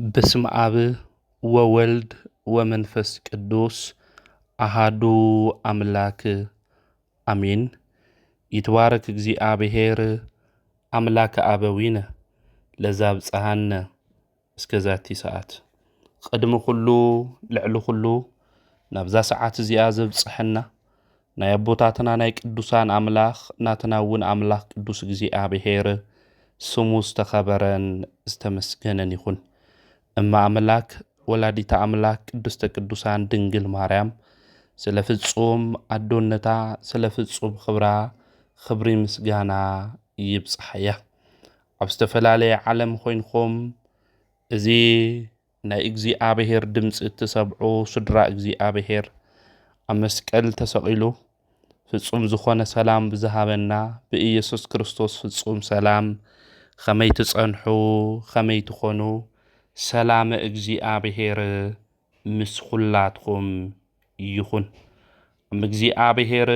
በስመ አብ ወወልድ ወመንፈስ ቅዱስ አሃዱ አምላክ አሜን። ይትባረክ እግዚአብሔር አምላከ አበዊነ ለዛብጽሐነ እስከዛቲ ሰዓት ቅድሚ ኩሉ ልዕሊ ኩሉ ናብዛ ሰዓት እዚኣ ዘብጽሐና ናይ አቦታትና ናይ ቅዱሳን አምላኽ ናትና እውን አምላኽ ቅዱስ እግዚአብሔር ስሙ ዝተኸበረን ዝተመስገነን ይኹን። እማ አምላክ ወላዲታ አምላክ ቅድስተ ቅዱሳን ድንግል ማርያም ስለ ፍጹም አዶነታ ስለ ፍጹም ክብራ ክብሪ ምስጋና ይብጽሐያ። ኣብ ዝተፈላለየ ዓለም ኮይንኩም እዚ ናይ እግዚአብሔር ድምፂ እትሰምዑ ስድራ እግዚአብሔር ኣብ መስቀል ተሰቂሉ ፍጹም ዝኾነ ሰላም ብዝሃበና ብኢየሱስ ክርስቶስ ፍጹም ሰላም ከመይ ትጸንሑ ከመይ ትኾኑ ሰላም እግዚአብሔር ምስ ኩላትኩም ይኹን። እግዚአብሔር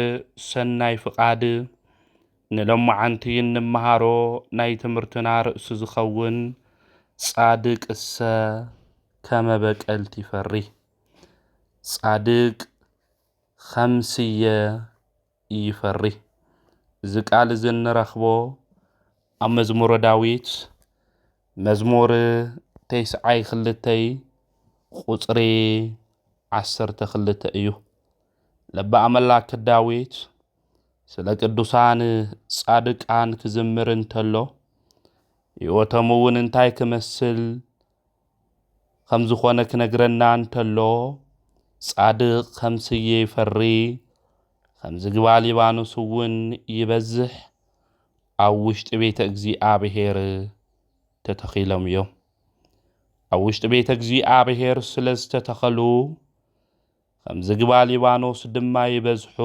ሰናይ ፍቃድ ንሎማዓንቲ እንመሃሮ ናይ ትምህርትና ርእሲ ዝኸውን ጻድቅሰ ከመ በቀልቲ ይፈሪ ጻድቅ ከምስየ ይፈሪ። እዚ ቃል እዚ እንረኽቦ ኣብ መዝሙረ ዳዊት መዝሙር 92 ቁጽሪ 12 እዩ። ለባ አምላክ ዳዊት ስለ ቅዱሳን ጻድቃን ክዝምር እንተሎ ሕይወቶም እውን እንታይ ክመስል ከም ዝኾነ ክነግረና እንተሎ ጻድቅ ከምስየ ይፈሪ ከም ዝግባ ሊባኖስ እውን ይበዝሕ ኣብ ውሽጢ ቤተ እግዚአብሔር ተተኺሎም እዮም። ኣብ ውሽጢ ቤተ እግዚአብሔር ስለ ዝተተኸሉ ከም ዝግባ ሊባኖስ ድማ ይበዝሑ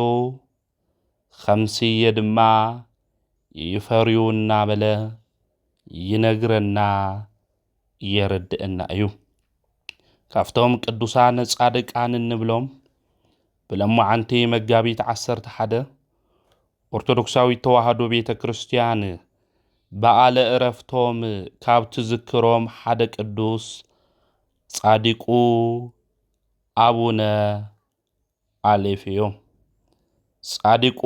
ከምስየ ድማ ይፈርዩ እናበለ ይነግረና የረድአና እዩ። ካብቶም ቅዱሳን ጻድቃን እንብሎም ብለማዓንቲ መጋቢት 11 ኦርቶዶክሳዊት ተዋህዶ ቤተ ክርስቲያን በዓለ ዕረፍቶም ካብ ትዝክሮም ሓደ ቅዱስ ጻዲቁ አቡነ አሌፍ እዮም። ጻዲቁ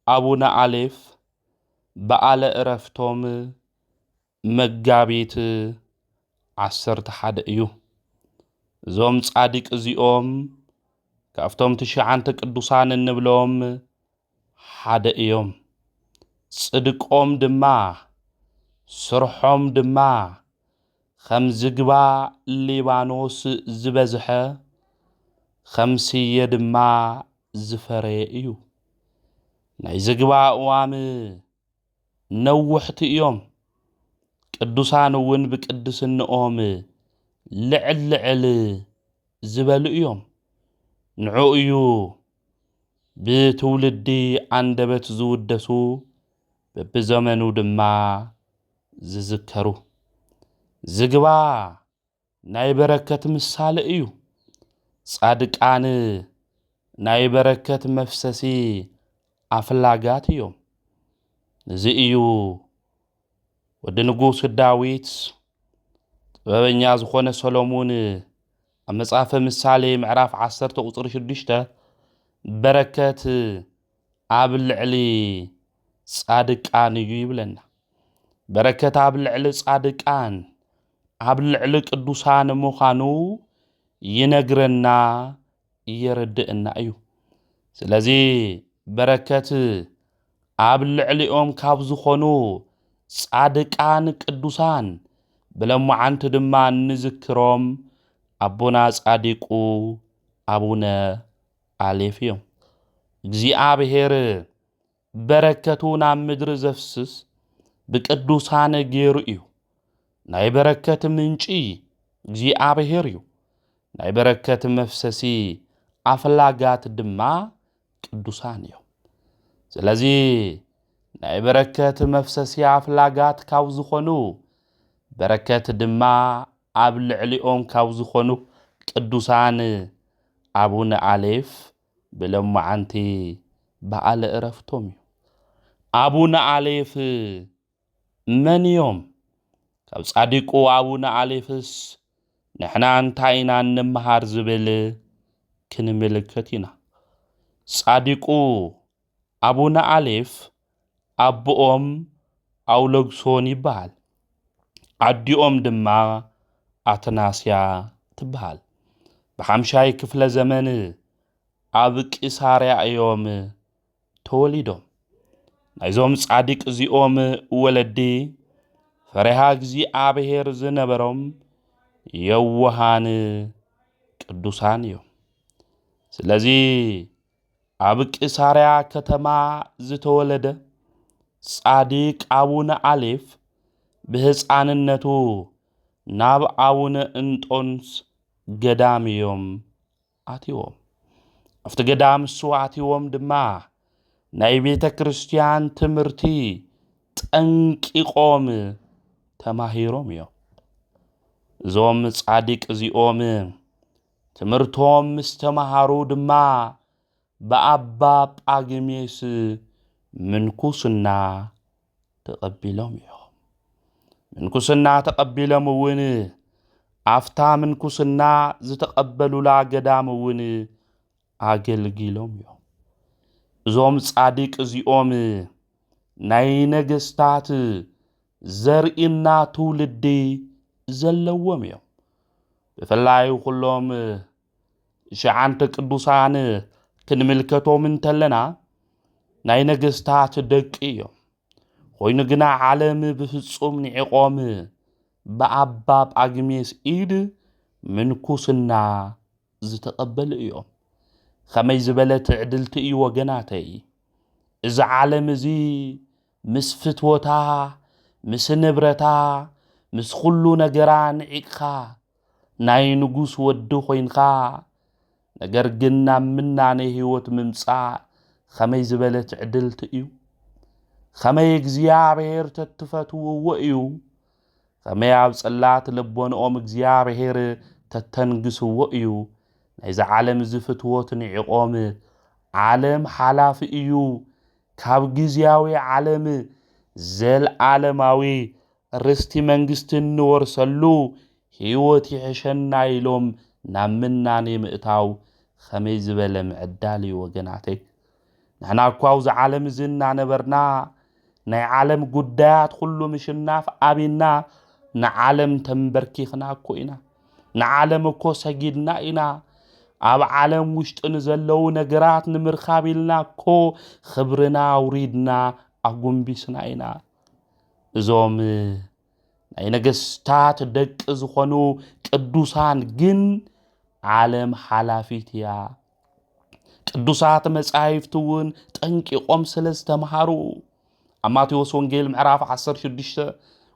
አቡነ አሌፍ በዓለ ዕረፍቶም መጋቢት 11 እዩ። እዞም ጻዲቅ እዚኦም ካብቶም 9 ቅዱሳን እንብሎም ሓደ እዮም። ጽድቆም ድማ ስርሖም ድማ ከም ዝግባ ሊባኖስ ዝበዝሐ ከምስየ ድማ ዝፈረየ እዩ። ናይ ዝግባ እዋም ነውሕቲ እዮም። ቅዱሳን እውን ብቅድስንኦም ልዕል ልዕል ዝበሉ እዮም። ንዑ እዩ ብትውልዲ አንደበት ዝውደሱ በብዘመኑ ድማ ዝዝከሩ። ዝግባ ናይ በረከት ምሳሌ እዩ። ጻድቃን ናይ በረከት መፍሰሲ አፍላጋት እዮም። እዚ እዩ ወዲ ንጉስ ዳዊት ጥበበኛ ዝኾነ ሰሎሞን ኣብ መጽሓፈ ምሳሌ ምዕራፍ 10 ቁጽሪ 6 በረከት ኣብ ልዕሊ ጻድቃን እዩ ይብለና። በረከት ኣብ ልዕሊ ጻድቃን ኣብ ልዕሊ ቅዱሳን ምዃኑ ይነግረና የረድአና እዩ። ስለዚ በረከት ኣብ ልዕሊኦም ካብ ዝኾኑ ጻድቃን ቅዱሳን ብለማዓንቲ ድማ ንዝክሮም አቦና ጻዲቁ አቡነ አሌፍ እዮም። እግዚአብሔር በረከቱ ናብ ምድሪ ዘፍስስ ብቅዱሳን ገይሩ እዩ። ናይ በረከት ምንጪ እግዚአብሔር እዩ። ናይ በረከት መፍሰሲ አፍላጋት ድማ ቅዱሳን እዮም። ስለዚ ናይ በረከት መፍሰሲ አፍላጋት ካብ ዝኾኑ በረከት ድማ ኣብ ልዕሊኦም ካብ ዝኾኑ ቅዱሳን አቡነ አሌፍ ብለማዓንቲ በዓለ ዕረፍቶም እዩ። አቡነ አሌፍ መን እዮም? ካብ ጻዲቁ አቡነ አሌፍስ ንሕና እንታይ ኢና እንመሃር ዝብል ክንምልከት ኢና። ጻዲቁ አቡነ አሌፍ አቦኦም አውሎግሶን ይበሃል። አዲኦም ድማ አትናስያ ትበሃል። በ50 ክፍለ ዘመን ኣብ ቂሳርያ እዮም ተወሊዶም። ናይዞም ጻዲቅ እዚኦም ወለዲ ፈሪሃ እግዚአብሔር ዝነበሮም የዋሃን ቅዱሳን እዮም። ስለዚ ኣብ ቂሳርያ ከተማ ዝተወለደ ጻዲቅ አቡነ አሌፍ ብህፃንነቱ ናብ አቡነ እንጦንስ ገዳም እዮም ኣትዎም። ኣብቲ ገዳም እሱ ኣትዎም ድማ ናይ ቤተ ክርስቲያን ትምህርቲ ጠንቂቆም ተማሂሮም እዮም። እዞም ጻዲቅ እዚኦም ትምህርቶም ምስ ተማሃሩ ድማ በአባ ጳግሜስ ምንኩስና ተቐቢሎም እዮም። ምንኩስና ተቐቢሎም እውን አፍታ ምንኩስና ዝተቐበሉላ ገዳም እውን ኣገልጊሎም እዮም። እዞም ጻዲቅ እዚኦም ናይ ነገስታት ዘርኢና ትውልዲ ዘለዎም እዮም። ብፍላይ ኩሎም 9 ቅዱሳን ክንምልከቶም እንተለና ናይ ነገስታት ደቂ እዮም። ኮይኑ ግና ዓለም ብፍጹም ንዕቆም በአባ ጳግሜስ ኢድ ምንኩስና ዝተቐበሉ እዮም። ከመይ ዝበለት ዕድልቲ እዩ ወገናተይ። እዚ ዓለም እዚ ምስ ፍትወታ ምስ ንብረታ ምስ ኩሉ ነገራ ንዒቕኻ ናይ ንጉስ ወዲ ኮይንካ ነገር ግን ናብ ምናኔ ህይወት ምምጻእ ከመይ ዝበለት ዕድልቲ እዩ። ከመይ እግዚአብሔር ተትፈትውዎ እዩ። ከመይ ኣብ ጸላት ልቦንኦም እግዚአብሔር ተተንግስዎ እዩ። ናይዚ ዓለም እዚ ፍትወት ንዕቆም ዓለም ሓላፊ እዩ። ካብ ግዚያዊ ዓለም ዘለዓለማዊ ርስቲ መንግስቲ እንወርሰሉ ህይወት ይሕሸና ኢሎም ናብ ምናኔ ምእታው ከመይ ዝበለ ምዕዳል እዩ ወገናተይ። ንሕና እኳ ኣብዚ ዓለም እዚ እናነበርና ናይ ዓለም ጉዳያት ኩሉ ምሽናፍ ኣቢና ንዓለም ተንበርኪኽና እኮ ኢና። ንዓለም እኮ ሰጊድና ኢና። ኣብ ዓለም ውሽጢ ንዘለዉ ነገራት ንምርካብ ኢልና እኮ ክብርና አውሪድና ኣጎንቢስና ኢና። እዞም ናይ ነገስታት ደቂ ዝኾኑ ቅዱሳን ግን ዓለም ሓላፊት እያ። ቅዱሳት መጻሕፍቲ እውን ጠንቂቆም ስለ ዝተምሃሩ ኣብ ማቴዎስ ወንጌል ምዕራፍ 16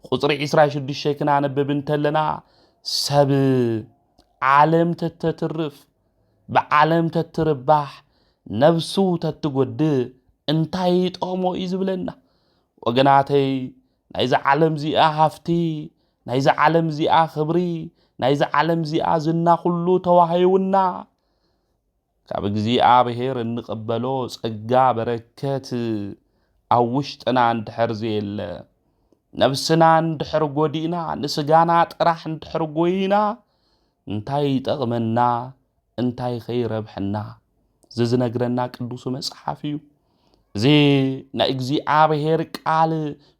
ቁፅሪ 26 ክናነብብ እንተለና ሰብ ዓለም ተተትርፍ ብዓለም ተትርባሕ ነብሱ ተትጎድእ እንታይ ጥቕሞ እዩ ዝብለና። ወገናተይ ናይዚ ዓለም እዚኣ ሃፍቲ፣ ናይዚ ዓለም እዚኣ ክብሪ፣ ናይዚ ዓለም እዚኣ ዝና ኩሉ ተዋሂቡና ካብ እግዚአብሔር እንቕበሎ ጸጋ በረከት ኣብ ውሽጥና እንድሕር ዘየለ ነብስና እንድሕር ጎዲእና ንስጋና ጥራሕ እንድሕር ጎይና እንታይ ይጠቕመና እንታይ ኸይረብሐና ዝነግረና ቅዱስ መጽሓፍ እዩ። እዚ ናይ እግዚአብሔር ቃል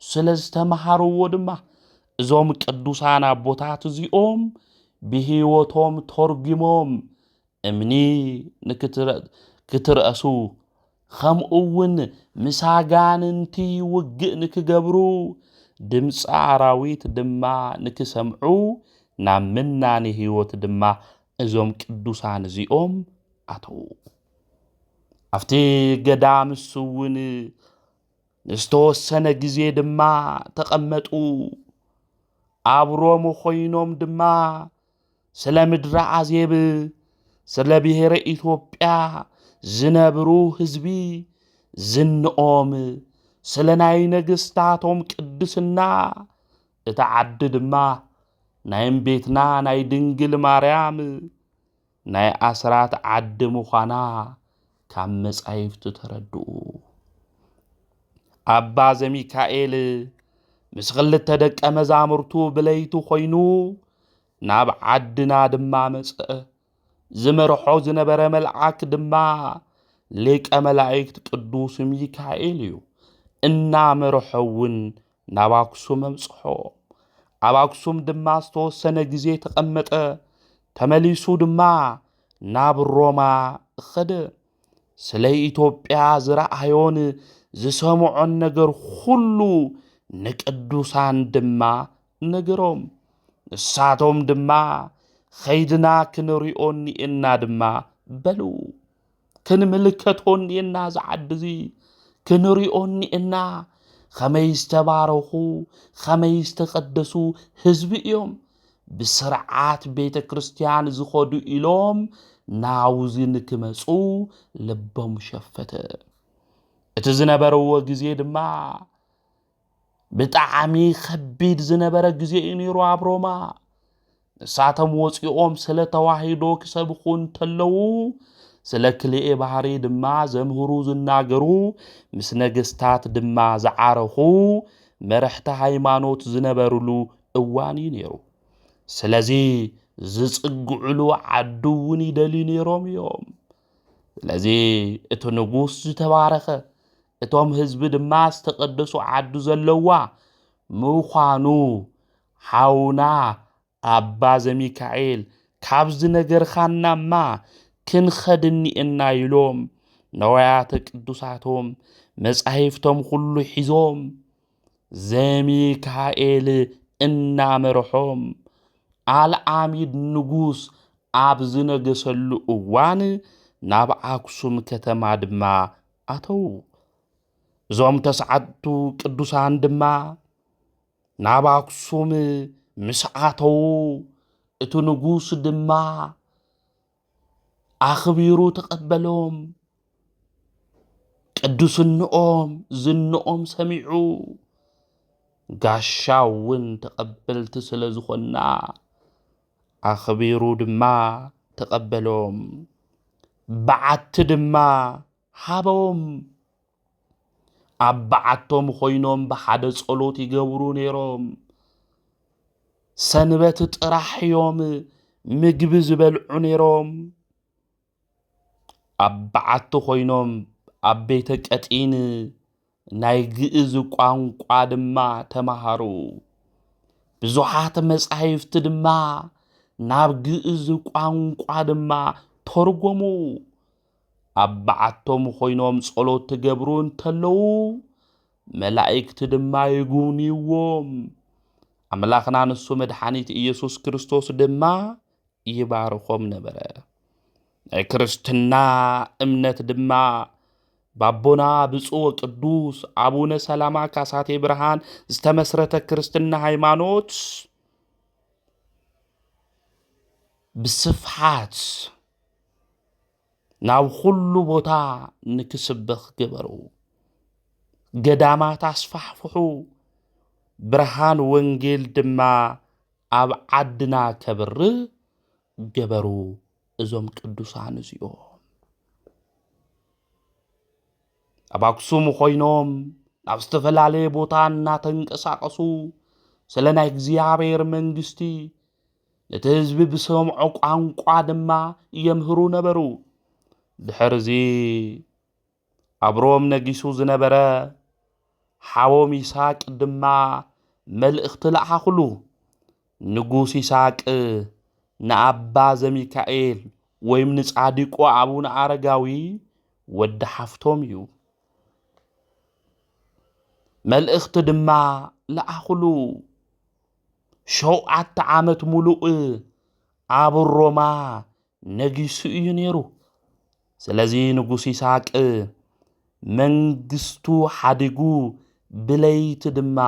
ስለ ዝተምሃርዎ ድማ እዞም ቅዱሳን ኣቦታት እዚኦም ብህይወቶም ተርጊሞም እምኒ ንክትርእሱ ከምኡውን ምሳጋንንቲ ውግእ ንክገብሩ ድምፂ ኣራዊት ድማ ንክሰምዑ ናብ ምናኔ ህይወት ድማ እዞም ቅዱሳን እዚኦም ኣተው። ኣብቲ ገዳም እሱ እውን ንዝተወሰነ ግዜ ድማ ተቐመጡ። ኣብ ሮም ኮይኖም ድማ ስለ ምድሪ ኣዜብ ስለ ብሔረ ኢትዮጵያ ዝነብሩ ህዝቢ ዝንኦም ስለ ናይ ነገስታቶም ቅድስና እታ ዓዲ ድማ ናይ እምቤትና ናይ ድንግል ማርያም ናይ ኣስራት ዓዲ ምዃና ካብ መጻሕፍቲ ተረድኡ። ኣባ ዘሚካኤል ምስ ክልተ ደቀ መዛሙርቱ ብለይቲ ኮይኑ ናብ ዓድና ድማ መጽአ ዝመርሖ ዝነበረ መልአክ ድማ ሊቀ መላእክት ቅዱስ ሚካኤል እዩ እናመርሖውን ናብ አክሱም መምጽሖ ኣብ አክሱም ድማ ዝተወሰነ ጊዜ ተቐመጠ ተመሊሱ ድማ ናብ ሮማ ኸደ ስለ ኢትዮጵያ ዝረአዮን ዝሰምዖን ነገር ሁሉ ንቅዱሳን ድማ ነገሮም ንሳቶም ድማ ኸይድና ክንሪኦን ኢና ድማ በሉ ክንምልከቶን ኢና ዝዓድዚ ክንሪኦን ኢና ኸመይ ዝተባረኹ ኸመይ ዝተቐደሱ ህዝቢ እዮም ብስርዓት ቤተ ክርስቲያን ዝኸዱ ኢሎም ናውዚ ንክመጹ ልቦም ሸፈተ እቲ ዝነበረዎ ጊዜ ድማ ብጣዕሚ ከቢድ ዝነበረ ጊዜ ነይሩ ኣብ ሮማ ንሳቶም ወፂኦም ስለ ተዋሂዶ ክሰብኹ እንተለዉ ስለ ክልኤ ባህሪ ድማ ዘምህሩ ዝናገሩ ምስ ነገስታት ድማ ዝዓረኹ መራሕቲ ሃይማኖት ዝነበሩሉ እዋን እዩ ነይሩ ስለዚ ዝጽግዕሉ ዓዱ እውን ይደልዩ ነይሮም እዮም ስለዚ እቲ ንጉስ ዝተባረኸ እቶም ህዝቢ ድማ ዝተቐደሱ ዓዱ ዘለዋ ምዃኑ ሓውና አባ ዘሚካኤል ካብዚ ነገርኻናማ ክንኸድኒ እና ኢሎም ነዋያተ ቅዱሳቶም መጻሕፍቶም ሁሉ ሒዞም ዘሚካኤል እናመርሖም አልዓሚድ ንጉስ ኣብ ዝነገሰሉ እዋን ናብ አክሱም ከተማ ድማ ኣተው እዞም ተስዓቱ ቅዱሳን ድማ ናብ አክሱም ምስ ኣተው እቲ ንጉስ ድማ ኣኽቢሩ ተቐበሎም ቅዱስንኦም ዝንኦም ሰሚዑ ጋሻውን ተቐበልቲ ስለ ዝኾና ኣኽቢሩ ድማ ተቐበሎም በዓቲ ድማ ሃቦም ኣብ በዓቶም ኾይኖም ብሓደ ጸሎት ይገብሩ ነይሮም ሰንበት ጥራሕ እዮም ምግቢ ዝበልዑ ነይሮም ኣብ በዓቲ ኾይኖም ኣብ ቤተ ቀጢን ናይ ግእዝ ቋንቋ ድማ ተማሃሩ ብዙሓት መጻሕፍቲ ድማ ናብ ግእዝ ቋንቋ ድማ ተርጎሙ ኣብ በዓቶም ኾይኖም ጸሎት ትገብሩ እንተለዉ መላእክቲ ድማ ይጉብንይዎም ኣምላኽና ንሱ መድኃኒት ኢየሱስ ክርስቶስ ድማ ይባርኾም ነበረ ናይ ክርስትና እምነት ድማ ባቦና ብፁዕ ቅዱስ አቡነ ሰላማ ካሳቴ ብርሃን ዝተመስረተ ክርስትና ሃይማኖት ብስፍሓት ናብ ሁሉ ቦታ ንክስበኽ ገበሩ ገዳማት አስፋሕፍሑ ብርሃን ወንጌል ድማ ኣብ ዓድና ከብር ገበሩ እዞም ቅዱሳን እዚኦም ኣብ አክሱም ኾይኖም ናብ ዝተፈላለየ ቦታ እናተንቀሳቀሱ ስለ ናይ እግዚአብሔር መንግስቲ ነቲ ህዝቢ ብሰምዖ ቋንቋ ድማ የምህሩ ነበሩ ድሕርዚ ኣብ ሮም ነጊሱ ዝነበረ ሓዎም ይስሐቅ ድማ መልእኽቲ ለኣኹሉ ንጉስ ይስሐቅ ንኣባ ዘሚካኤል ወይም ንጻዲቁ አቡነ አረጋዊ ወዲ ሓፍቶም እዩ መልእኽቲ ድማ ለኣኹሉ 7 ዓመት ሙሉእ ኣብ ሮማ ነጊሱ እዩ ነይሩ ስለዚ ንጉስ ይስሐቅ መንግስቱ ሓዲጉ ብለይቲ ድማ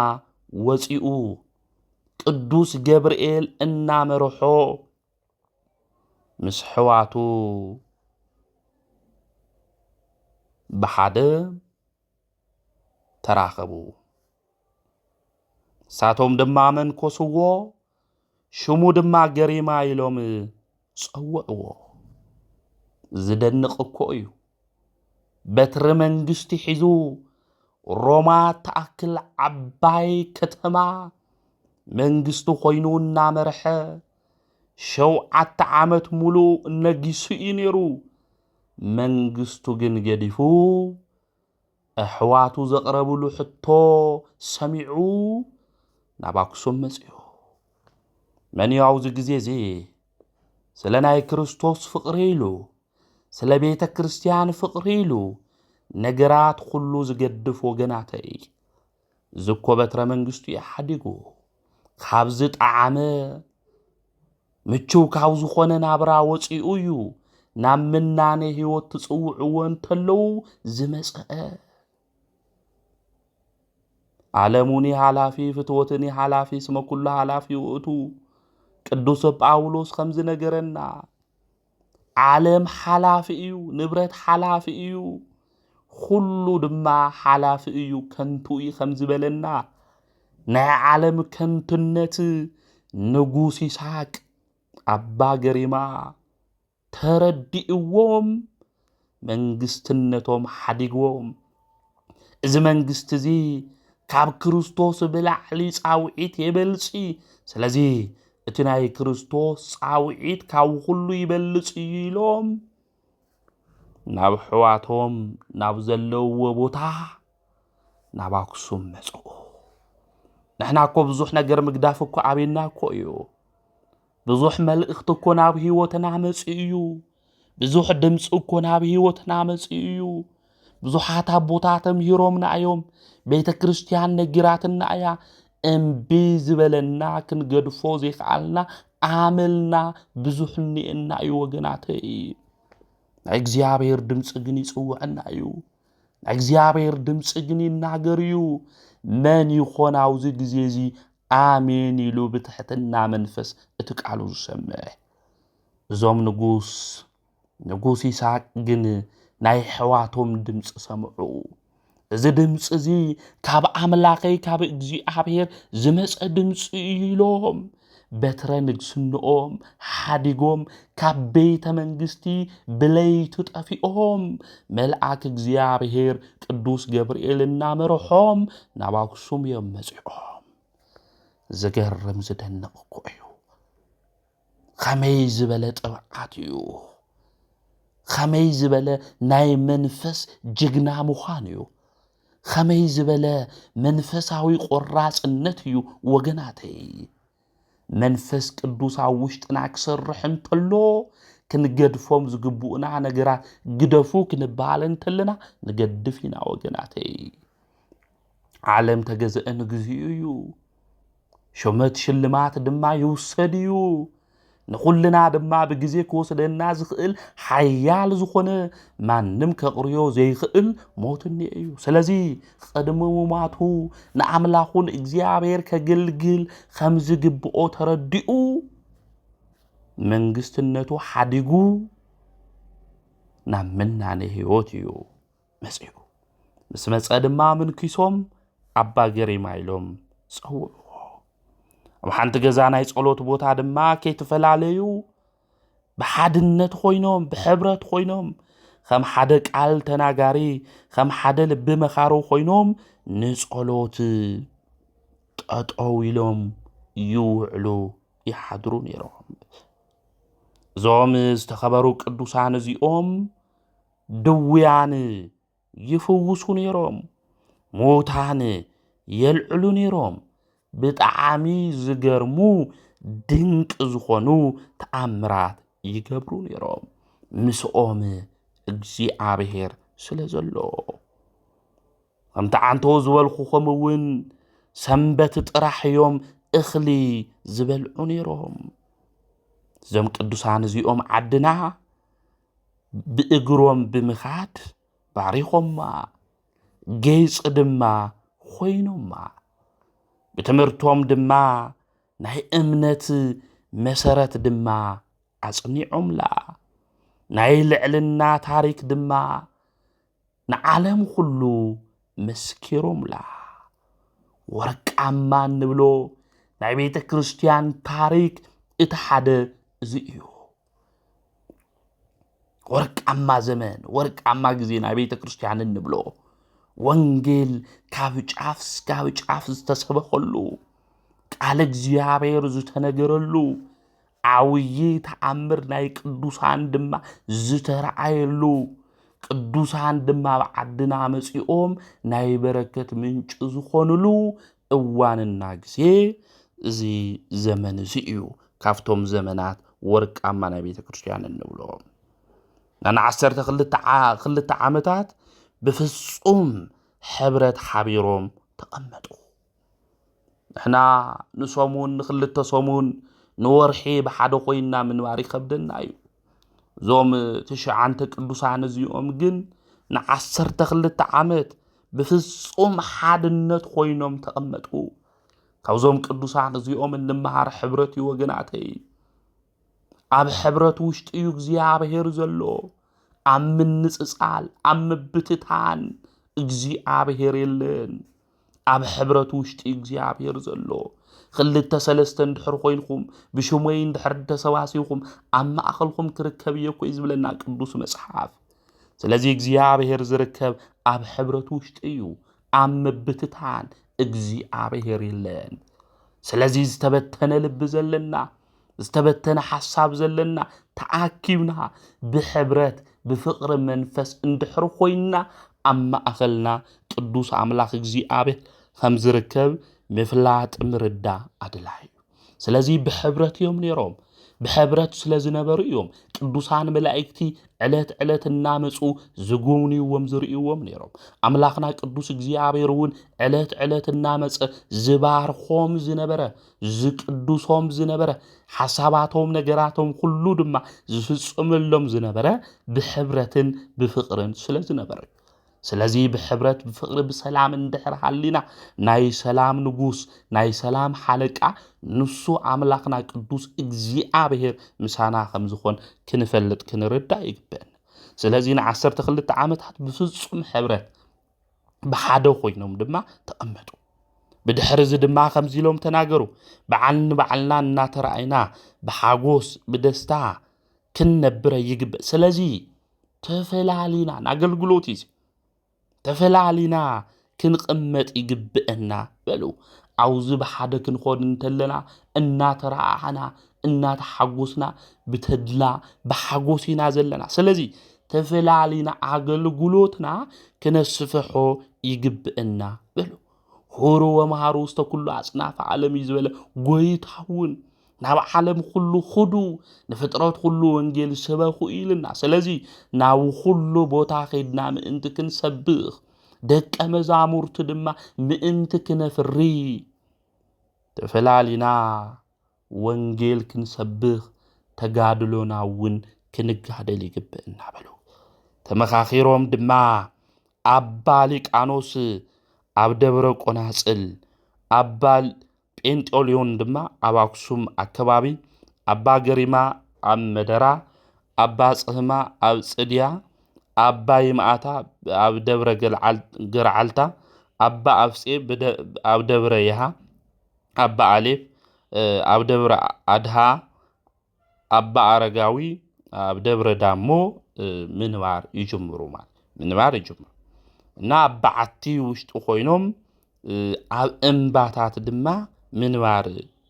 ወፂኡ ቅዱስ ገብርኤል እናመርሖ ምስ ሕዋቱ ብሓደ ተራኸቡ ሳቶም ድማ መንኮስዎ ሽሙ ድማ ገሪማ ኢሎም ጸውዕዎ ዝደንቕ እኮ እዩ በትሪ መንግስቲ ሒዙ ሮማ ተኣክል ዓባይ ከተማ መንግስቱ ኾይኑ እናመርሐ 7 ዓመት ሙሉ ነጊሱ ነይሩ መንግስቱ ግን ገዲፉ ኣሕዋቱ ዘቕረብሉ ሕቶ ሰሚዑ ናብ ኣክሱም መጽዮ መን ያውዝ ግዜ እዚ ስለ ናይ ክርስቶስ ፍቕሪ ኢሉ ስለ ቤተ ክርስቲያን ፍቕሪ ኢሉ ነገራት ሁሉ ዝገድፍ ወገናተይ ዝኮ በትረ መንግስቱ ይሓዲጉ ካብዝ ጣዓመ ምቹው ካብ ዝኾነ ናብራ ወፂኡ እዩ ናብ ምናኔ ህይወት ትጽውዕዎ እንተለው ዝመጽአ ዓለሙኒ ሓላፊ ፍትወትኒ ሓላፊ ስመ ኩሉ ሓላፊ ውእቱ ቅዱስ ጳውሎስ ከምዝ ነገረና ዓለም ሓላፊ እዩ ንብረት ሓላፊ እዩ ሁሉ ድማ ሓላፊ እዩ ከንቱ እዩ ከምዝ በለና ናይ ዓለም ከንቱነት ንጉስ ይስሐቅ አባ ገሪማ ተረዲእዎም መንግስትነቶም ሓዲግዎም እዚ መንግስት እዚ ካብ ክርስቶስ ብላዕሊ ጻውዒት ይበልጽ ስለዚ እቲ ናይ ክርስቶስ ጻውዒት ካብ ሁሉ ይበልጽ ኢሎም ናብ ሕዋቶም ናብ ዘለውዎ ቦታ ናብ ኣክሱም መጽኡ ንሕና እኮ ብዙሕ ነገር ምግዳፍ እኮ ዓብና እኮ እዩ ብዙሕ መልእኽቲ እኮ ናብ ህይወትና መጽኡ እዩ ብዙሕ ድምፂ እኮ ናብ ህይወትና መጽኡ እዩ ብዙሓት ኣቦታቶም ሂሮምና እዮም ቤተ ክርስቲያን ነጊራትና እያ እምቢ ዝበለና ክንገድፎ ዘይከኣልና ዓመልና ብዙሕ ኒእና እዩ ወገናተይ ናይ እግዚአብሔር ድምፂ ግን ይጽውዕና እዩ ናይ እግዚአብሔር ድምፂ ግን ይናገር እዩ መን ይኾን ኣብዚ ግዜ እዚ አሜን ኢሉ ብትሕትና መንፈስ እቲ ቃሉ ዝሰምዕ እዞም ንጉስ ይስሐቅ ግን ናይ ሕዋቶም ድምፂ ሰምዑ እዚ ድምፂ እዚ ካብ ኣምላኸይ ካብ እግዚአብሔር ዝመጸ ድምፂ ኢሎም በትረ ንግስንኦም ሓዲጎም ካብ ቤተ መንግስቲ ብለይቲ ጠፊኦም መልአክ እግዚአብሔር ቅዱስ ገብርኤል እናመርሖም ናብ ኣክሱም እዮም መጽኦም ዝገርም ዝደንቕ እኮ እዩ ከመይ ዝበለ ጥብዓት እዩ ከመይ ዝበለ ናይ መንፈስ ጅግና ምዃን እዩ ከመይ ዝበለ መንፈሳዊ ቆራጽነት እዩ ወገናተይ መንፈስ ቅዱስ ኣብ ውሽጥና ክሰርሕ እንተሎ ክንገድፎም ዝግቡእና ነገራት ግደፉ ክንባል እንተለና ንገድፍ ኢና ወገናተይ ዓለም ተገዝአን ግዜኡ እዩ ሹመት ሽልማት ድማ ይውሰድ እዩ ንኹልና ድማ ብግዜ ክወስደና ዝኽእል ሓያል ዝኾነ ማንም ከቕርዮ ዘይኽእል ሞትኒ እዩ ስለዚ ቀድሞ ሞቱ ንኣምላኹን እግዚአብሔር ከገልግል ከም ዝግብኦ ተረዲኡ መንግስትነቱ ሓዲጉ ናብ ምናኔ ህይወት እዩ መጽኡ ምስ መጸ ድማ ምንኪሶም ኣባ ገሪማ ኢሎም ጸውዑ ኣብ ሓንቲ ገዛ ናይ ጸሎት ቦታ ድማ ከይተፈላለዩ ብሓድነት ኮይኖም ብሕብረት ኮይኖም ከም ሓደ ቃል ተናጋሪ ከም ሓደ ልቢ መኻሩ ኮይኖም ንጸሎት ጠጠው ኢሎም ይውዕሉ ይሓድሩ ነይሮም እዞም ዝተኸበሩ ቅዱሳን እዚኦም ድውያን ይፍውሱ ነይሮም ሞታን የልዕሉ ነይሮም ብጣዕሚ ዝገርሙ ድንቅ ዝኾኑ ተኣምራት ይገብሩ ነይሮም ምስኦም እግዚአብሔር ስለ ዘሎ ከምቲ ዓንቶ ዝበልኹኹም እውን ሰንበት ጥራሕ እዮም እኽሊ ዝበልዑ ነይሮም እዞም ቅዱሳን እዚኦም ዓድና ብእግሮም ብምኻድ ባሪኾማ ጌጽ ድማ ኮይኖማ ብትምህርቶም ድማ ናይ እምነት መሰረት ድማ ኣጽኒዖምላ ናይ ልዕልና ታሪክ ድማ ንዓለም ሁሉ መስኪሮምላ ወርቃማ ንብሎ ናይ ቤተ ክርስቲያን ታሪክ እቲ ሓደ እዚ እዩ ወርቃማ ዘመን ወርቃማ ግዜ ናይ ቤተ ክርስቲያን ንብሎ ወንጌል ካብ ጫፍ እስካብ ጫፍ ዝተሰበኸሉ ቃል እግዚአብሔር ዝተነገረሉ ዓውዪ ተኣምር ናይ ቅዱሳን ድማ ዝተረኣየሉ ቅዱሳን ድማ ብዓድና መጺኦም ናይ በረከት ምንጭ ዝኾኑሉ እዋንና ግዜ እዚ ዘመን እዚ እዩ ካብቶም ዘመናት ወርቃማ ናይ ቤተ ክርስቲያን እንብሎም ናና 12 ዓመታት ብፍጹም ሕብረት ሓቢሮም ተቐመጡ ንሕና ንሰሙን ንኽልተ ሰሙን ንወርሒ ብሓደ ኮይና ምንባር ይከብደና እዩ ዞም ትሽዓንተ ቅዱሳን እዚኦም ግን ን12 ዓመት ብፍጹም ሓድነት ኮይኖም ተቐመጡ ካብዞም ቅዱሳን እዚኦም እንመሃር ሕብረት እዩ ወገናተይ ኣብ ሕብረት ውሽጢ እዩ እግዚአብሔር ዘሎ ኣብ ምንጽጻል ኣብ ምብትታን እግዚአብሔር የለን ኣብ ሕብረት ውሽጢ እግዚአብሔር ዘሎ ክልተ ሰለስተ እንድሕር ኮይንኩም ብሽሞይ እንድሕር ተሰባሲብኩም ኣብ ማእኸልኩም ክርከብ እኮ ዝብለና ቅዱስ መጽሓፍ ስለዚ እግዚአብሔር ዝርከብ ኣብ ሕብረት ውሽጢ እዩ ኣብ ምብትታን እግዚአብሔር የለን ስለዚ ዝተበተነ ልብ ዘለና ዝተበተነ ሓሳብ ዘለና ተኣኪብና ብሕብረት ብፍቅሪ መንፈስ እንድሕር ኮይና ኣብ ማእኸልና ቅዱስ ኣምላኽ እግዚአብሔር ከም ዝርከብ ምፍላጥ ምርዳ ኣድላይ ስለዚ ብሕብረት እዮም ነይሮም ብሕብረት ስለ ዝነበሩ እዮም ቅዱሳን መላእክቲ ዕለት እናመጹ ዝጉብንይዎም ዝርእይዎም ነይሮም ኣምላኽና ቅዱስ እግዚአብሔር እውን ዕለት እናመጸ ዝባርኾም ዝነበረ ዝቅዱሶም ዝነበረ ሓሳባቶም ነገራቶም ሁሉ ድማ ዝፍጽምሎም ዝነበረ ብሕብረትን ብፍቅርን ስለ ዝነበረ ስለዚ ብሕብረት ብፍቅሪ ብሰላም እንድሕር ሃሊና ናይ ሰላም ንጉስ ናይ ሰላም ሓለቃ ንሱ ኣምላኽና ቅዱስ እግዚአብሔር ምሳና ከም ዝኾን ክንፈልጥ ክንርዳ ይግበአና ስለዚ ን12 ዓመታት ብፍጹም ሕብረት ብሓደ ኮይኖም ድማ ተቐመጡ ብድሕሪ እዚ ድማ ከምዚ ኢሎም ተናገሩ በዓልና እናተረኣይና ብሓጎስ ብደስታ ክንነብረ ይግበእ ስለዚ ተፈላሊና ናገልግሎት እዩ ተፈላሊና ክንቅመጥ ይግብአና በሉ አውዝ በሓደ ክንኾን እንተለና እናተረኣዓና እናተሓጎስና ብተድላ በሓጎሲና ዘለና ስለዚ ተፈላሊና አገልግሎትና ክነስፍሖ ይግብአና በሉ ሆሮ ወማሃሩ ውስተ ኩሉ አጽናፈ ዓለም ይዝበለ ጎይታውን ናብ ዓለም ሁሉ ኹዱ ንፍጥረት ሁሉ ወንጌል ሰበኹ ኢልና ስለዚ ናብ ሁሉ ቦታ ኸይድና ምእንቲ ክንሰብኽ ደቀ መዛሙርቱ ድማ ምእንቲ ክነፍሪ ተፈላሊና ወንጌል ክንሰብኽ ተጋድሎና እውን ክንጋደል ይግብአና በሉ ተመኻኺሮም ድማ አባ ሊቃኖስ ኣብ ደብረ ቆናጽል አባ ጴንጤልዮን ድማ ኣብ አክሱም አካባቢ አባ ገሪማ ኣብ መደራ አባ ጽህማ ኣብ ጽድያ አባ ይማአታ ኣብ ደብረ ገርዓልታ አባ አፍጼ ኣብ ደብረ ይሃ አባ አሌፍ ኣብ ደብረ አድሃ አባ አረጋዊ ኣብ ደብረ ዳሞ ምንባር ይጅምሩ ማለት ምንባር ይጅምሩ እና በዓቲ ውሽጥ ኮይኖም ኣብ እምባታት ድማ ምንባር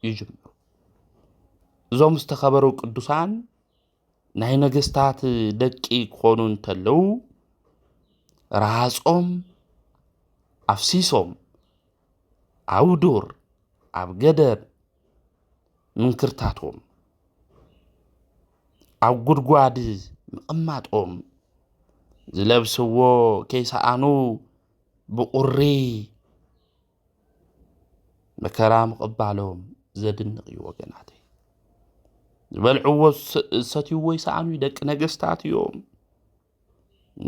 ይጅምሩ እዞም ዝተኸበሩ ቅዱሳን ናይ ነገስታት ደቂ ኮኑ እንተለው ራጾም ኣፍሲሶም ኣብ ዱር ኣብ ገደብ ምንክርታቶም ኣብ ጉድጓድ ምቕማጦም ዝለብስዎ ከይሰኣኑ ብቁሪ መከራ ምቕባሎም ዘድንቕ እዩ ወገናተይ ዝበልዕዎ ሰትይዎ ይሰኣኑ ደቂ ነገስታት እዮም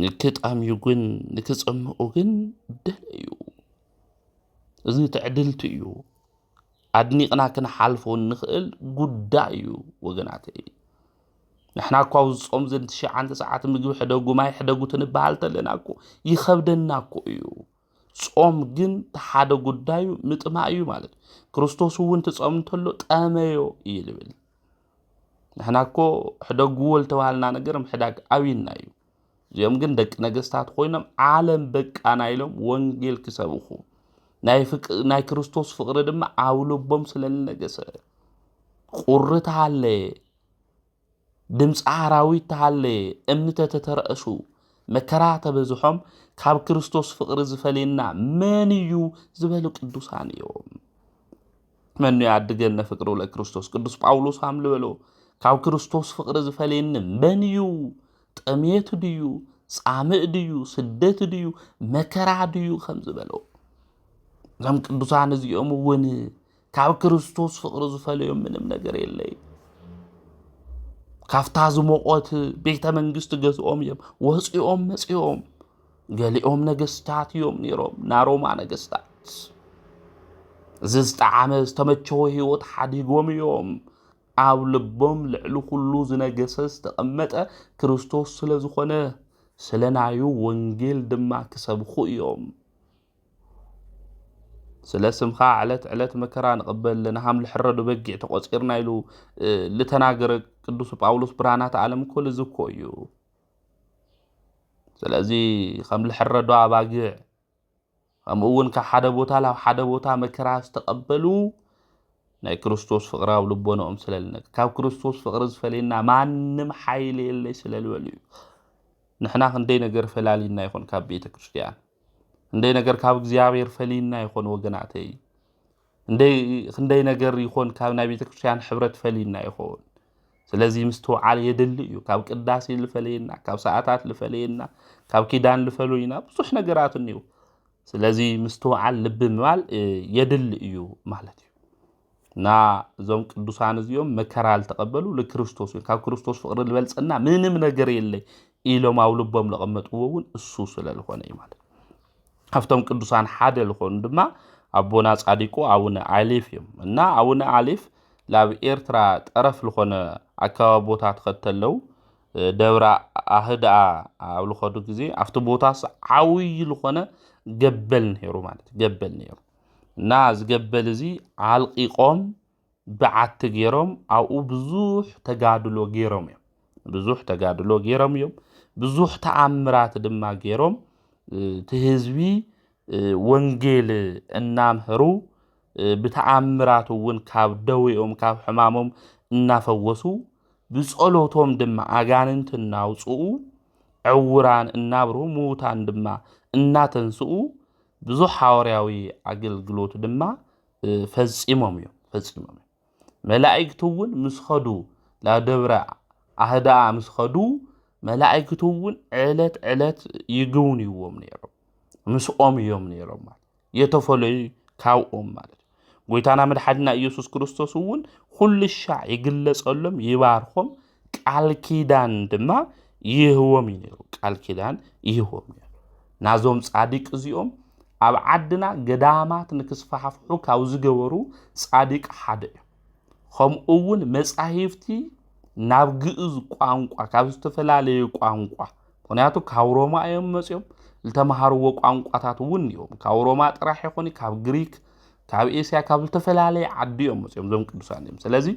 ንክጠምዩ ግን ንክጽምኡ ግን ደልዩ እዚ ትዕድልቲ እዩ ኣድኒቕና ክንሓልፎ ንኽእል ጉዳይ እዩ ወገናተይ ንሕና እኳ ውጾም ዘንት 9 ሰዓት ምግቢ ሕደጉ ማይ ሕደጉ ትንበሃል ተለና እኮ ይኸብደና እኮ እዩ ጾም ግን ተሓደ ጉዳዩ ምጥማ እዩ ማለት ክርስቶስ እውን ትጾም እንተሎ ጠመዮ ይልብል ንሕና እኮ ሕደጉ ወልተባሃልና ነገር ምሕዳግ ኣብይና እዩ እዚኦም ግን ደቂ ነገስታት ኮይኖም ዓለም በቃና ኢሎም ወንጌል ክሰብኹ ናይ ክርስቶስ ፍቅሪ ድማ ኣብ ልቦም ስለልነገሰ ቁሪ ተሃለየ ድምፂ ኣራዊት ተሃለየ እምነተ ተተረእሱ መከራ ተበዝሖም ካብ ክርስቶስ ፍቅሪ ዝፈልየና መን እዩ ዝበሉ ቅዱሳን እዮም መን ያድገነ ፍቅሩ ለክርስቶስ ቅዱስ ጳውሎስ አምልበሎ ካብ ክርስቶስ ፍቅሪ ዝፈልየኒ መን እዩ ጠሜት ድዩ ጻምእ ድዩ ስደት ድዩ መከራ ድዩ ከም ዝበሎ ለም ቅዱሳን እዚኦም እውን ካብ ክርስቶስ ፍቅሪ ዝፈልዮም ምንም ነገር የለይ ካፍታ ዝሞቆት ቤተ መንግስት ገዝኦም እዮም ወፂኦም መፂኦም ገሊኦም ነገስታት እዮም ነይሮም ናሮማ ነገስታት ዝዝጣዓመ ዝተመቸወ ህይወት ሓዲጎም እዮም ኣብ ልቦም ልዕሊ ኩሉ ዝነገሰ ዝተቐመጠ ክርስቶስ ስለ ዝኾነ ስለናዩ ወንጌል ድማ ክሰብኹ እዮም ስለ ስምኻ ዕለት መከራ ንቕበል ለናሃም ልሕረዱ በጊዕ ተቆፂርና ኢሉ ልተናገረ ቅዱስ ጳውሎስ ብርሃናት ዓለም ኩሉ ዝኮዩ ስለዚ ከም ልሕረዱ ኣባጊዕ ከምኡውን ካብ ሓደ ቦታ ናብ ሓደ ቦታ መከራ ዝተቐበሉ ናይ ክርስቶስ ፍቅሪ ኣብ ልቦኖም ስለልነቅ ካብ ክርስቶስ ፍቅሪ ዝፈልየና ማንም ሓይሊ የለይ ስለልበሉ ንሕና ክንደይ ነገር ፈላሊና ይኾን ካብ ቤተ ክርስቲያን እንደይ ነገር ካብ እግዚአብሔር ፈሊና ይኾን ወገናተይ እንደይ ነገር ይኾን ካብ ናይ ቤተ ክርስቲያን ሕብረት ፈሊና ይኾን ስለዚህ ምስተውዓል የድል እዩ ካብ ቅዳሴ ልፈለየና ካብ ሰዓታት ልፈለየና ካብ ኪዳን ልፈለዩና ብዙሕ ነገራት እንዩ ስለዚህ ምስተውዓል ልብ ምባል የድል እዩ ማለት እዩ ና ዞም ቅዱሳን እዚኦም መከራ ተቀበሉ ለክርስቶስ ካብ ክርስቶስ ፍቅሪ ልበልጽና ምንም ነገር የለይ ኢሎም ኣብ ልቦም ለቀመጥዎውን እሱ ስለልኾነ እዩ ማለት ካብቶም ቅዱሳን ሓደ ልኾኑ ድማ አቦና ጻዲቁ አቡነ አሌፍ እዮም እና አቡነ አሌፍ ላብ ኤርትራ ጠረፍ ልኾነ አካባቢ ቦታ ተከተለው ደብራ አህዳ ኣብ ልኾዱ ጊዜ ኣብቲ ቦታስ ዓውይ ልኾነ ገበል ነይሩ ማለት ገበል ነይሩ እና ዝገበል እዚ አልቂቆም በዓት ገይሮም ኣብኡ ብዙሕ ተጋድሎ ገይሮም እዮም ብዙሕ ተኣምራት ድማ ገይሮም ትህዝቢ ወንጌል እናምህሩ ብተኣምራት እውን ካብ ደዌኦም ካብ ሕማሞም እናፈወሱ ብጸሎቶም ድማ አጋንንት እናውጽኡ ዕውራን እናብሩ ሙታን ድማ እናተንስኡ ብዙሕ ሐዋርያዊ አገልግሎት ድማ ፈጽሞም እዮም መላእክቱ እውን ምስኸዱ ለደብረ አህዳ ምስኸዱ መላእክቱ እውን ዕለት ይግውንይዎም ነይሮም ምስኦም እዮም ነይሮም ማለት የተፈለዩ ካብኦም ማለት ጎይታና መድኃኒትና ኢየሱስ ክርስቶስ እውን ኩልሻ ይግለጸሎም ይባርኾም ቃል ኪዳን ድማ ይህዎም ነይሩ ቃል ኪዳን ይህዎም ነይሩ ናዞም ጻዲቅ እዚኦም ኣብ ዓድና ገዳማት ንክስፋሕፍሑ ካብ ዝገበሩ ጻዲቅ ሓደ እዮም ከምኡውን መጻሕፍቲ ናብ ግዕዝ ቋንቋ ካብ ዝተፈላለዩ ቋንቋ ምክንያቱ ካብ ሮማ እዮም መጽኦም ዝተማሃርዎ ቋንቋታት እውን እዮም ካብ ሮማ ጥራሕ ይኹን ካብ ግሪክ ካብ ኤስያ ካብ ዝተፈላለዩ ዓዲ እዮም መጽኦም ዞም ቅዱሳን እዮም ስለዚ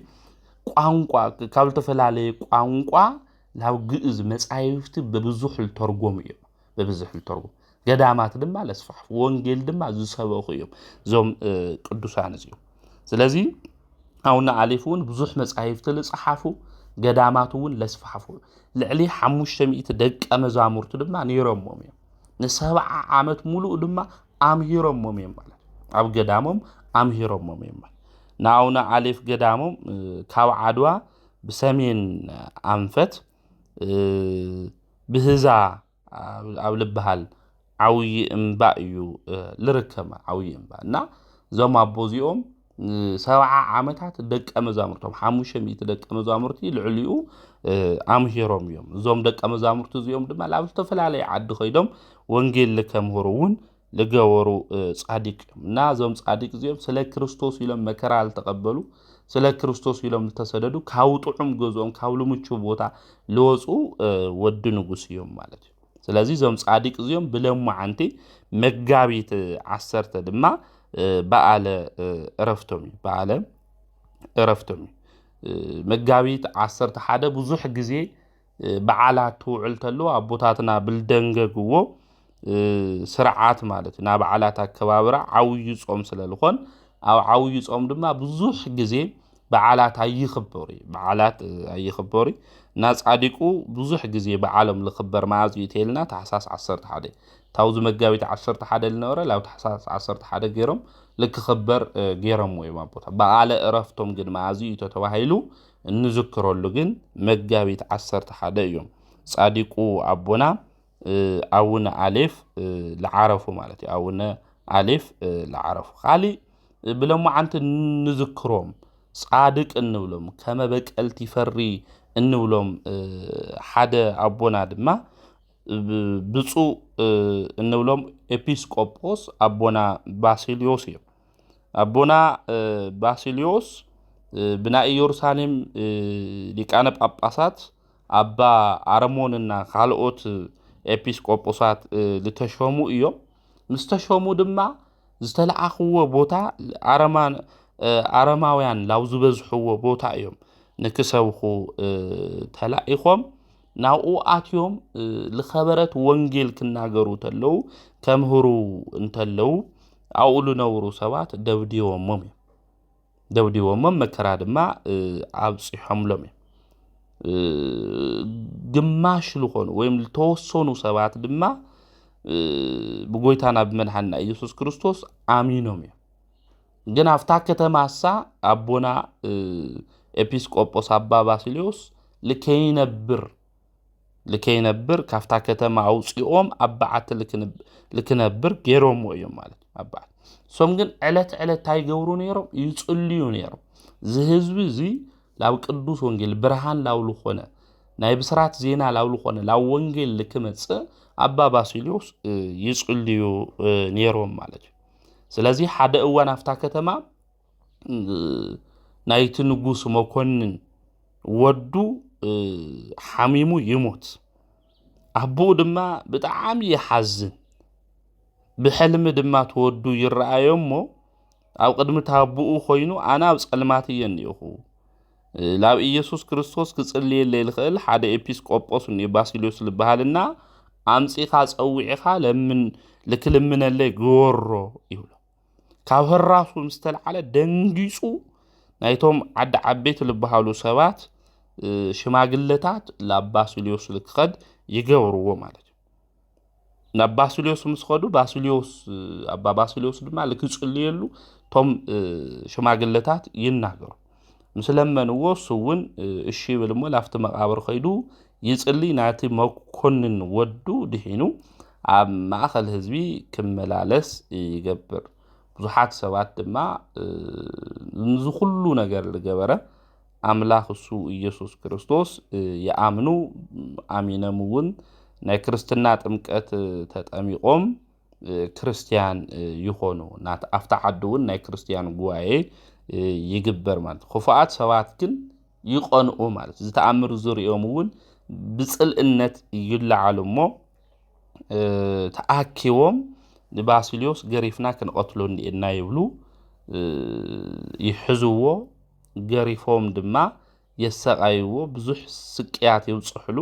ቋንቋ ካብ ዝተፈላለዩ ቋንቋ ናብ ግዕዝ መጻሕፍቲ በብዙሕ ተርጎም እዮም በብዙሕ ተርጎም ገዳማት ድማ ለስፋሕፉ ወንጌል ድማ ዝሰበኹ እዮም ዞም ቅዱሳን እዮም ስለዚ አቡነ አሌፍ እውን ብዙሕ መጻሕፍቲ ለጽሓፉ ገዳማት እውን ለስፋሕፉ ልዕሊ 500 ደቀ መዛሙርቱ ድማ ነይሮምዎም እዮም ን70 ዓመት ሙሉእ ድማ ኣምሂሮምዎም እዮም ማለት ኣብ ገዳሞም ኣምሂሮምዎም እዮም ማለት ናአቡነ አሌፍ ገዳሞም ካብ ዓድዋ ብሰሜን ኣንፈት ብህዛ ኣብ ልብሃል ዓውይ እምባ እዩ ልርከመ ዓውይ እምባ እና ዞም ኣቦዚኦም 70 ዓመታት ደቀ መዛሙርቶም 500 ደቀ መዛሙርቲ ልዕሊኡ ኣምሂሮም እዮም ዞም ደቀ መዛሙርቲ እዚኦም ድማ ላብ ዝተፈላለዩ ዓዲ ኸይዶም ወንጌል ልከምህሩውን ልገበሩ ጻዲቅ እና ዞም ጻዲቅ እዚኦም ስለ ክርስቶስ ኢሎም መከራ ተቀበሉ ስለ ክርስቶስ ኢሎም ተሰደዱ ካብ ጥዑም ገዞም ካብ ልምቹ ቦታ ልወጹ ወዲ ንጉስ እዮም ማለት እዩ ስለዚ ዞም ጻዲቅ እዚኦም ብለማዓንቲ መጋቢት 10 ድማ በዓለ ዕረፍቶም መጋቢት 11 ብዙሕ ግዜ በዓላት ትውዕል ተሎ ኣቦታትና ብልደንገግዎ ስርዓት ማለት ና በዓላት አከባብራ ዓውይ ጾም ስለልኾን ኣብ ዓውይ ጾም ድማ ብዙሕ ግዜ በዓላት ኣይኽበሩ እና ጻዲቁ ብዙሕ ግዜ በዓሎም ዝኽበር መዓዝ እዩ ተልና ታሕሳስ 11 ታውዝ መጋቢት 11 ልነበረ ላብ ታሕሳስ 11 ገይሮም ልክኽበር ገይሮም ወይ ማቦታ በዓለ ዕረፍቶም ግን መዓዝ እዩ ተባሂሉ እንዝክረሉ ግን መጋቢት 11 እዮም ጻዲቁ አቦና አቡነ አሌፍ ለዓረፉ ማለት እዩ አቡነ አሌፍ ለዓረፉ ኻሊ ብለማዓንቲ ንዝክሮም ጻድቅ እንብሎም ከመ በቀልቲ ፈሪ እንብሎም ሓደ አቦና ድማ ብፁዕ እንብሎም ኤጲስቆጶስ አቦና ባሲሊዮስ እዮም አቦና ባሲሊዮስ ብናይ ኢየሩሳሌም ሊቃነ ጳጳሳት አባ አርሞንና ካልኦት ኤጲስቆጶሳት ልተሾሙ እዮም ምስተሾሙ ድማ ዝተለኣኽዎ ቦታ አረማውያን ላው ዝበዝሕዎ ቦታ እዮም ንክሰብኹ ተላኢኾም ናብኡ ኣትዮም ዝኸበረት ወንጌል ክናገሩ ተለው ከምህሩ እንተለው ኣብኡ ዝነብሩ ሰባት ደብዲቦሞም መከራ ድማ ኣብፂሖምሎም እዮም ግማሽ ዝኾኑ ወይም ዝተወሰኑ ሰባት ድማ ብጎይታና ብመድሓኒና ኢየሱስ ክርስቶስ ኣሚኖም እዮም ግን ኣብታ ከተማሳ አቦና ኤጲስቆጶስ አባ ባሲሊዮስ ልከይነብር ካብታ ከተማ ኣውፂኦም ኣባዓት ልክነብር ገይሮም እዮም ማለት ኣባዓት ሶም ግን ዕለት ታይ ገብሩ ነይሮም ይጽልዩ ነይሮም ዝህዝቢ እዚ ላብ ቅዱስ ወንጌል ብርሃን ላውሉ ኾነ ናይ ብስራት ዜና ላውሉ ኾነ ላው ወንጌል ልክመጽእ አባ ባሲሊዮስ ይጽልዩ ነይሮም ማለት ስለዚ ሓደ እዋን ኣፍታ ከተማ ናይቲ ንጉስ መኮንን ወዱ ሓሚሙ ይሞት አቦኡ ድማ ብጣዕሚ ይሓዝን ብሕልሚ ድማ ተወዱ ይረአዮሞ ኣብ ቅድሚ ታብኡ ኮይኑ ኣና ኣብ ጸልማት እየ ነይኹ ላብ ኢየሱስ ክርስቶስ ክጽልየለ ይኽእል ሓደ ኤጲስቆጶስ ባሲሊዮስ ዝበሃልና ኣምጺኻ ጸዊዕኻ ልክልምነለይ ግወሮ ይብሎ ካብ ህራሱ ምስተልዓለ ደንጊጹ ናይቶም ዓዲ ዓበይቲ ዝበሃሉ ሰባት ሽማግለታት ላብ ባሲሊዮስ ልክኸድ ይገብርዎ ማለት እዩ ናብ ባሲሊዮስ ምስኸዱ አባ ባሲሊዮስ ድማ ልክጽልየሉ ቶም ሽማግለታት ይናገሩ ምስለመንዎ እሱውን እሺ ብልሞ ላፍቲ መቃብር ኸይዱ ይጽሊ ናቲ መኮንን ወዱ ድሒኑ ኣብ ማእኸል ህዝቢ ክመላለስ ይገብር ብዙሓት ሰባት ድማ ንዝኹሉ ነገር ዝገበረ ኣምላኽ እሱ ኢየሱስ ክርስቶስ ይኣምኑ ኣሚኖምውን ናይ ክርስትና ጥምቀት ተጠሚቆም ክርስቲያን ይኾኑ ናት ኣፍታ ዓድውን ናይ ክርስቲያን ጉባኤ ይግበር ማለት ኹፋኣት ሰባት ግን ይቆንኡ ማለት ዝተኣምሩ ዝሪኦምውን ብጽልእነት ይለዓሉሞ ተኣኪቦም ንባሲሊዮስ ገሪፍና ክንቀትሎ እንዲና ይብሉ ይሕዝዎ ገሪፎም ድማ የሰቃይዎ ብዙሕ ስቅያት ይውጽሕሉ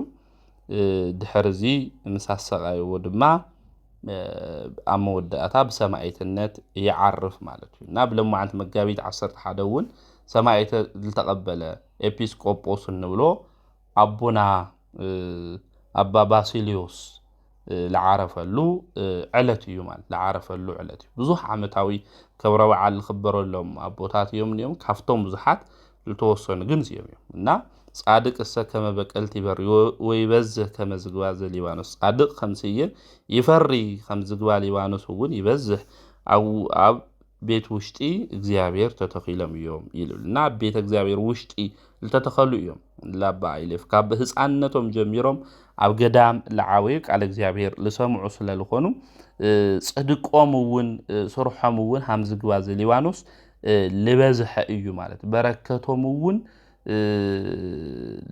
ድሕርዚ ምሳሰቃይዎ ድማ ኣብ መወዳእታ ብሰማዕትነት ይዓርፍ ማለት እዩ እና ብለማዓንቲ መጋቢት 11 እውን ሰማዕተ ዝተቀበለ ኤጲስቆጶስ እንብሎ አቦና አባ ባሲሊዮስ ለዓረፈሉ ዕለት እዩ ማለት ለዓረፈሉ ዕለት እዩ ብዙሕ ዓመታዊ ክብረ በዓል ዝኽበረሎም ኣቦታት እዮም ነዮም ካፍቶም ብዙሓት ዝተወሰኑ ግን እዮም እና ጻድቅ ከመ በቀልቲ ይፈሪ ወይበዝሕ ከመ ዝግባ ዘሊባኖስ ጻድቅ ከምስየ ይፈሪ ከም ዝግባ ሊባኖስ እውን ይበዝሕ ኣብ ቤት ውሽጢ እግዚአብሔር ተተኺሎም እዮም ይሉልና ቤት እግዚአብሔር ውሽጢ ልተተኸሉ እዮም ላባ ኢሌፍ ካብ ህፃንነቶም ጀሚሮም ኣብ ገዳም ለዓወዩ ቃል እግዚአብሔር ልሰምዑ ስለልኾኑ ጽድቆም እውን ስርሖም እውን ሃም ዝግባ ዘሊባኖስ ልበዝሐ እዩ ማለት በረከቶም እውን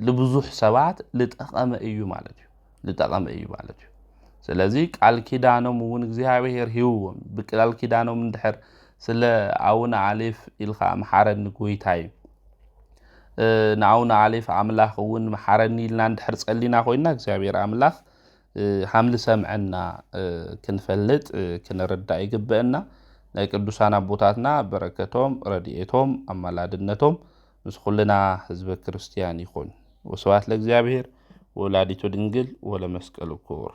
ለብዙሕ ሰባት ልጠቀመ እዩ ማለት እዩ ስለዚ ቃል ኪዳኖም እውን እግዚአብሔር ሂውዎም ብቃል ኪዳኖም እንድሕር ስለ አቡነ አሌፍ ኢልኻ መሐረኒ ጎይታይ ናውና አሌፍ አምላኽ እውን መሐረኒ ኢልና እንድሕር ጸሊና ኮይና እግዚአብሔር አምላኽ ሓምሊ ሰምዐና ክንፈልጥ ክንርዳእ ይግበአና ናይ ቅዱሳን አቦታትና በረከቶም ረድኤቶም አማላድነቶም ምስ ኩልና ህዝበ ክርስቲያን ይኹን። ወስብሐት ለእግዚአብሔር ወላዲቱ ድንግል ወለመስቀሉ ክቡር።